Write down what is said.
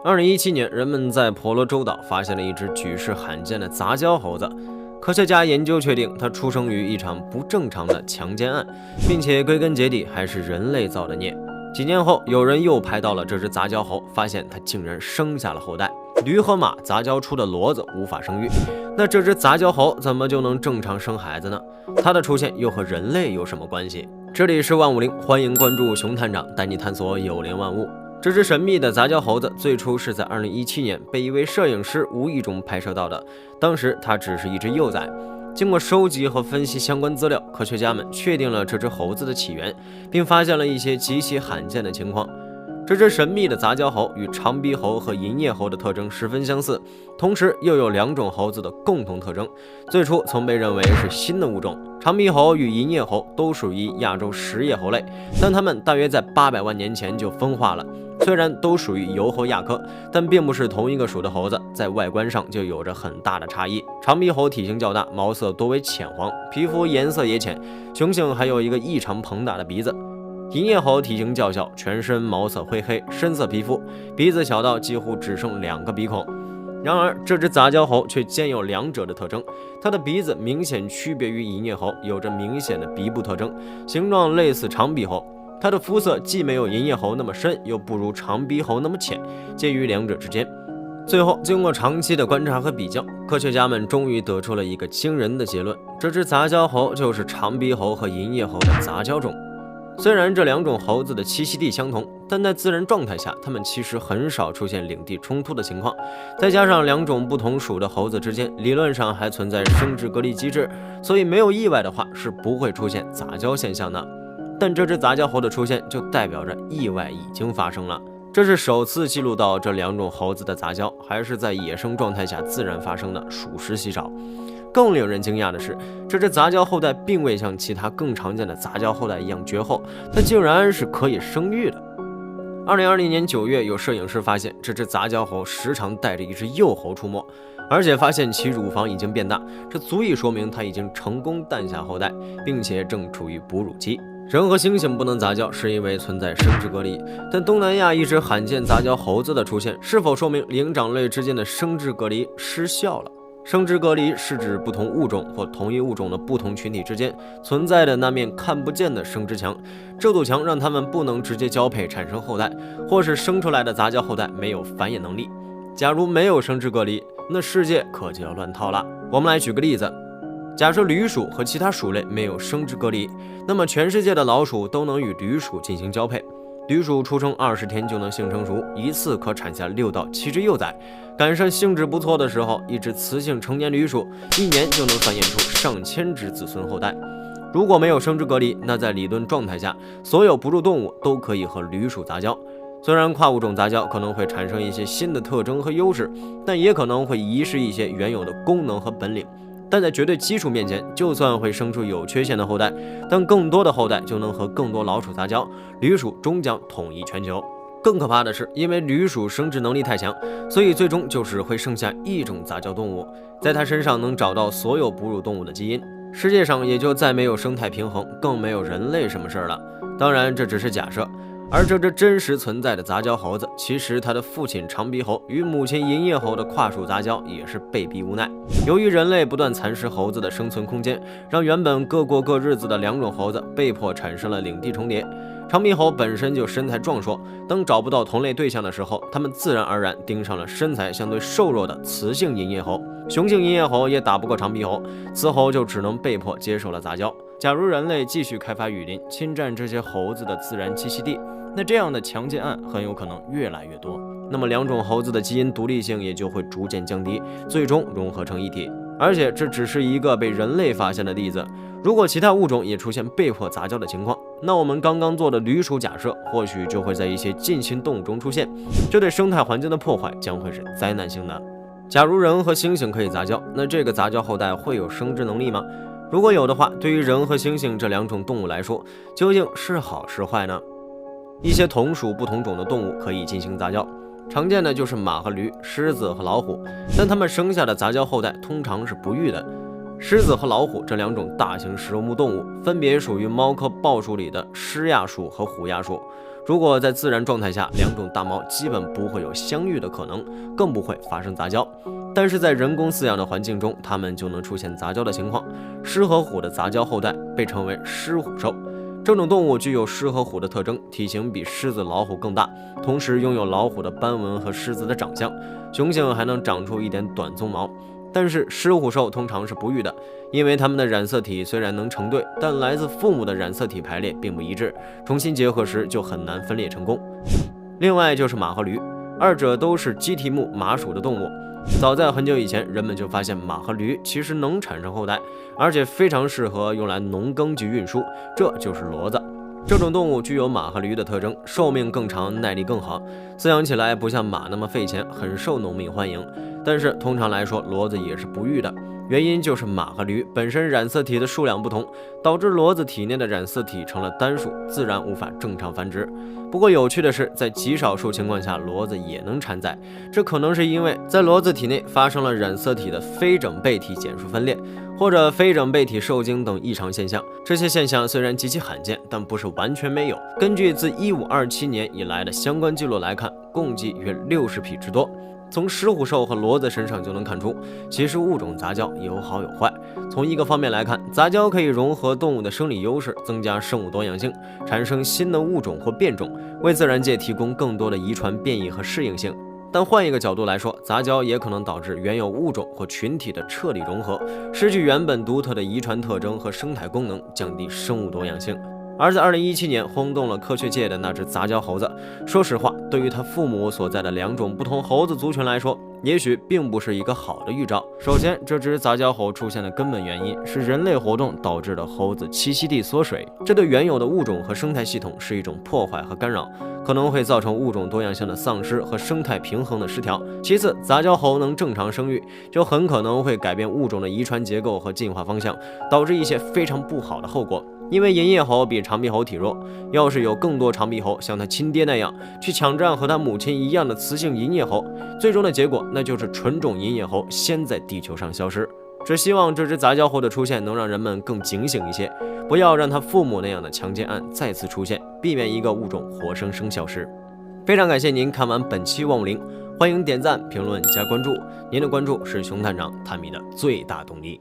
2017年，人们在婆罗洲岛发现了一只举世罕见的杂交猴子。科学家研究确定，它出生于一场不正常的强奸案，并且归根结底还是人类造的孽。几年后，有人又拍到了这只杂交猴，发现它竟然生下了后代。驴和马杂交出的骡子无法生育，那这只杂交猴怎么就能正常生孩子呢？它的出现又和人类有什么关系？这里是万物灵，欢迎关注熊探长，带你探索有灵万物。这只神秘的杂交猴子最初是在2017年被一位摄影师无意中拍摄到的，当时它只是一只幼崽。经过收集和分析相关资料，科学家们确定了这只猴子的起源，并发现了一些极其罕见的情况。这只神秘的杂交猴与长鼻猴和银叶猴的特征十分相似，同时又有两种猴子的共同特征。最初曾被认为是新的物种，长鼻猴与银叶猴都属于亚洲食叶猴类，但它们大约在800万年前就分化了。虽然都属于疣猴亚科，但并不是同一个属的猴子，在外观上就有着很大的差异。长鼻猴体型较大，毛色多为浅黄，皮肤颜色也浅，雄性还有一个异常膨大的鼻子。银叶猴体型较小，全身毛色灰黑，深色皮肤，鼻子小到几乎只剩2个鼻孔。然而，这只杂交猴却兼有两者的特征，它的鼻子明显区别于银叶猴，有着明显的鼻部特征，形状类似长鼻猴。它的肤色既没有银叶猴那么深，又不如长鼻猴那么浅，介于两者之间。最后，经过长期的观察和比较，科学家们终于得出了一个惊人的结论：这只杂交猴就是长鼻猴和银叶猴的杂交种。虽然这两种猴子的栖息地相同，但在自然状态下，它们其实很少出现领地冲突的情况。再加上两种不同属的猴子之间理论上还存在生殖隔离机制，所以没有意外的话是不会出现杂交现象的。但这只杂交猴的出现就代表着意外已经发生了。这是首次记录到这两种猴子的杂交，还是在野生状态下自然发生的，属实稀少。更令人惊讶的是，这只杂交后代并未像其他更常见的杂交后代一样绝后，它竟然是可以生育的。2020年9月，有摄影师发现这只杂交猴时常带着一只幼猴出没，而且发现其乳房已经变大，这足以说明它已经成功诞下后代，并且正处于哺乳期。人和猩猩不能杂交，是因为存在生殖隔离，但东南亚一只罕见杂交猴子的出现，是否说明灵长类之间的生殖隔离失效了？生殖隔离是指不同物种或同一物种的不同群体之间存在的那面看不见的生殖墙，这堵墙让它们不能直接交配产生后代，或是生出来的杂交后代没有繁衍能力。假如没有生殖隔离，那世界可就要乱套了。我们来举个例子，假设驴鼠和其他鼠类没有生殖隔离，那么全世界的老鼠都能与驴鼠进行交配。驴鼠出生20天就能性成熟，一次可产下6到7只幼崽。赶上性质不错的时候，一只雌性成年驴鼠1年就能繁衍出上千只子孙后代。如果没有生殖隔离，那在理论状态下，所有哺乳动物都可以和驴鼠杂交。虽然跨物种杂交可能会产生一些新的特征和优势，但也可能会遗失一些原有的功能和本领。但在绝对基数面前，就算会生出有缺陷的后代，但更多的后代就能和更多老鼠杂交，驴鼠终将统一全球。更可怕的是，因为驴鼠生殖能力太强，所以最终就只会剩下一种杂交动物，在它身上能找到所有哺乳动物的基因，世界上也就再没有生态平衡，更没有人类什么事儿了。当然，这只是假设。而这只真实存在的杂交猴子，其实它的父亲长鼻猴与母亲银叶猴的跨属杂交也是被逼无奈。由于人类不断蚕食猴子的生存空间，让原本各过各日子的两种猴子被迫产生了领地重叠。长鼻猴本身就身材壮硕，当找不到同类对象的时候，它们自然而然盯上了身材相对瘦弱的雌性银叶猴。雄性银叶猴也打不过长鼻猴，雌猴就只能被迫接受了杂交。假如人类继续开发雨林，侵占这些猴子的自然栖息地，那这样的强奸案很有可能越来越多，那么两种猴子的基因独立性也就会逐渐降低，最终融合成一体。而且这只是一个被人类发现的例子，如果其他物种也出现被迫杂交的情况，那我们刚刚做的驴鼠假设或许就会在一些近亲动物中出现，这对生态环境的破坏将会是灾难性的。假如人和猩猩可以杂交，那这个杂交后代会有生殖能力吗？如果有的话，对于人和猩猩这两种动物来说，究竟是好是坏呢？一些同属不同种的动物可以进行杂交，常见的就是马和驴、狮子和老虎，但它们生下的杂交后代通常是不育的。狮子和老虎这两种大型食肉目动物分别属于猫科豹属里的狮亚属和虎亚属。如果在自然状态下，两种大猫基本不会有相遇的可能，更不会发生杂交。但是在人工饲养的环境中，它们就能出现杂交的情况。狮和虎的杂交后代被称为狮虎兽。这种动物具有狮和虎的特征，体型比狮子、老虎更大，同时拥有老虎的斑纹和狮子的长相，雄性还能长出一点短鬃毛。但是狮虎兽通常是不育的，因为它们的染色体虽然能成对，但来自父母的染色体排列并不一致，重新结合时就很难分裂成功。另外就是马和驴，二者都是鸡蹄目马属的动物。早在很久以前，人们就发现马和驴其实能产生后代，而且非常适合用来农耕及运输，这就是骡子。这种动物具有马和驴的特征，寿命更长，耐力更好，饲养起来不像马那么费钱，很受农民欢迎。但是通常来说，骡子也是不育的，原因就是马和驴本身染色体的数量不同，导致骡子体内的染色体成了单数，自然无法正常繁殖。不过有趣的是，在极少数情况下，骡子也能产崽，这可能是因为在骡子体内发生了染色体的非整倍体减数分裂，或者非整倍体受精等异常现象。这些现象虽然极其罕见，但不是完全没有。根据自1527年以来的相关记录来看，共计约60匹之多。从狮虎兽和骡子身上就能看出，其实物种杂交有好有坏。从一个方面来看，杂交可以融合动物的生理优势，增加生物多样性，产生新的物种或变种，为自然界提供更多的遗传变异和适应性。但换一个角度来说，杂交也可能导致原有物种或群体的彻底融合，失去原本独特的遗传特征和生态功能，降低生物多样性。而在2017年轰动了科学界的那只杂交猴子，说实话，对于它父母所在的两种不同猴子族群来说，也许并不是一个好的预兆。首先，这只杂交猴出现的根本原因是人类活动导致的猴子栖息地缩水，这对原有的物种和生态系统是一种破坏和干扰，可能会造成物种多样性的丧失和生态平衡的失调。其次，杂交猴能正常生育，就很可能会改变物种的遗传结构和进化方向，导致一些非常不好的后果。因为银叶猴比长臂猴体弱，要是有更多长臂猴像它亲爹那样去抢占和它母亲一样的雌性银叶猴，最终的结果那就是纯种银叶猴先在地球上消失。只希望这只杂交猴的出现能让人们更警醒一些，不要让它父母那样的强奸案再次出现，避免一个物种活生生消失。非常感谢您看完本期万物灵，欢迎点赞、评论加关注，您的关注是熊探长探秘的最大动力。